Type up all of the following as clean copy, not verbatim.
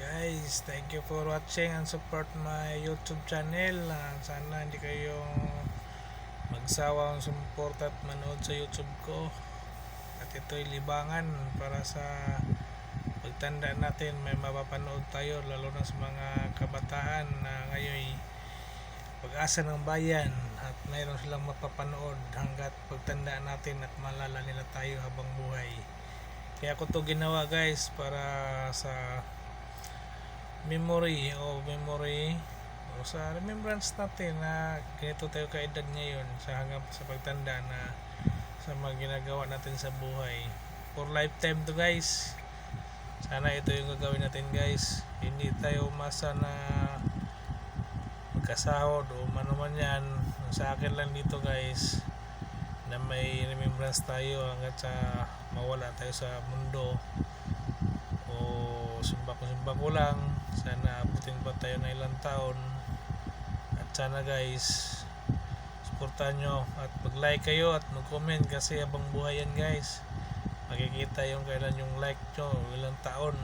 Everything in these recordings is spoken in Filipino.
Guys, thank you for watching and support my YouTube channel. Sana hindi kayong magsawang sumuporta at manood sa YouTube ko. At ito'y libangan para sa pagtanda natin. May mapapanood tayo lalo na sa mga kabataan na ngayon pag-asa ng bayan at mayroon silang mapapanood hanggat pagtanda natin at malala nila tayo habang buhay. Kaya ko to ginawa guys para sa memory o sa remembrance natin na ganito tayo kaedad ngayon sa hanggang sa pagtanda na sa mga ginagawa natin sa buhay. For lifetime to guys. Sana ito yung gagawin natin guys. Hindi tayo umasa na magkasahod o manuman yan. Sa akin lang dito guys na may remembrance tayo hanggang sa mawala tayo sa mundo o sumba ko lang. Sana abutin pa tayo na ilang taon at sana guys suportahan nyo at mag-like kayo at mag-comment kasi habang buhay yan guys makikita yung kailan yung like nyo ilang taon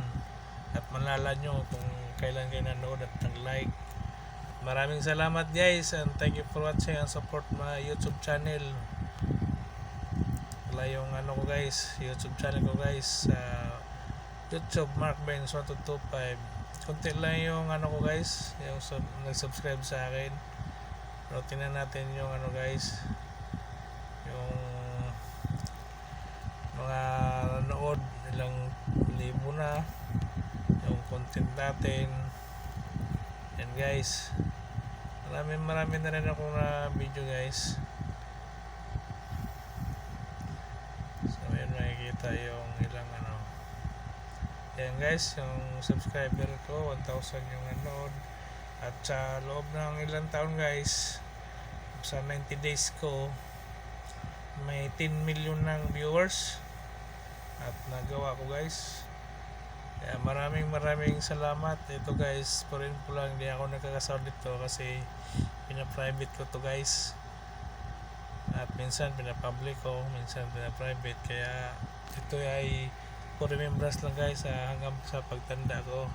at malala nyo kung kailan kayo nanood at nag-like. Maraming salamat guys and thank you for watching and support my YouTube channel. Wala yung ko guys, YouTube channel ko guys YouTube Mark Benz 1225. Kunti lang yung ko guys, yung nag-subscribe sa akin. Pero tingnan natin yung guys, yung mga nanood ilang libo na yung content natin. Yan guys, marami na rin akong na video guys. So yun makikita yung ilang yan guys, yung subscriber ko 1,000 yung nanood at sa loob ng ilang taon guys sa 90 days ko may 10 million ng viewers at nagawa ko guys. Kaya maraming salamat. Ito guys, po rin po lang hindi ako nagkakasahod dito kasi pina-private ko to guys at minsan pina-public ko, minsan pina-private, kaya ito ay for remembrance lang guys hanggang sa pagtanda ko.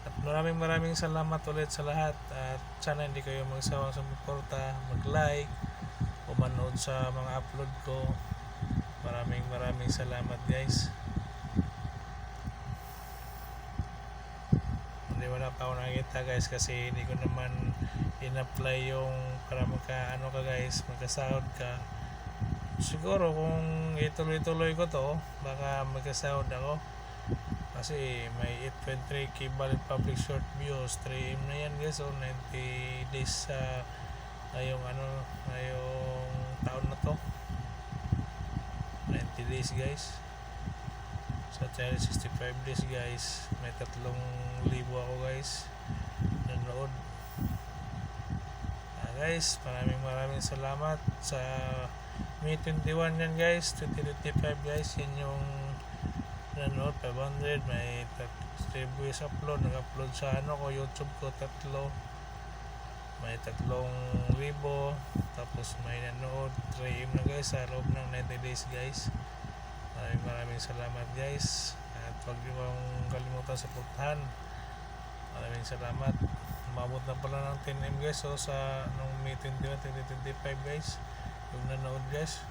At maraming salamat ulit sa lahat at sana hindi kayo magsawang sumuporta, mag-like o manood sa mga upload ko. Maraming salamat guys. Hindi wala pa ako nakikita guys kasi hindi ko naman in-apply yung para ka guys, magkasahod ka. Siguro kung ituloy ko to baka magkasahod ako kasi may 8.3k valid public short views, 3M na yan guys. 90 days sa ngayong taon na to, 90 days guys. Sa 65 days guys may 3,000 ako guys nanood. Guys, maraming salamat sa May 21 yan guys, 2025 guys, yan yung nanood, 500, may 3 views upload, nag-upload sa ko, YouTube ko, 3, may 3,000, tapos may nanood, 3M na guys, sa loob ng 90 days guys. Maraming salamat guys, at huwag niyo kang kalimutan sa suportahan. Maraming salamat. Umabot na pala ng 10M guys, so sa nung May 21, 2025 guys yung nanood guys.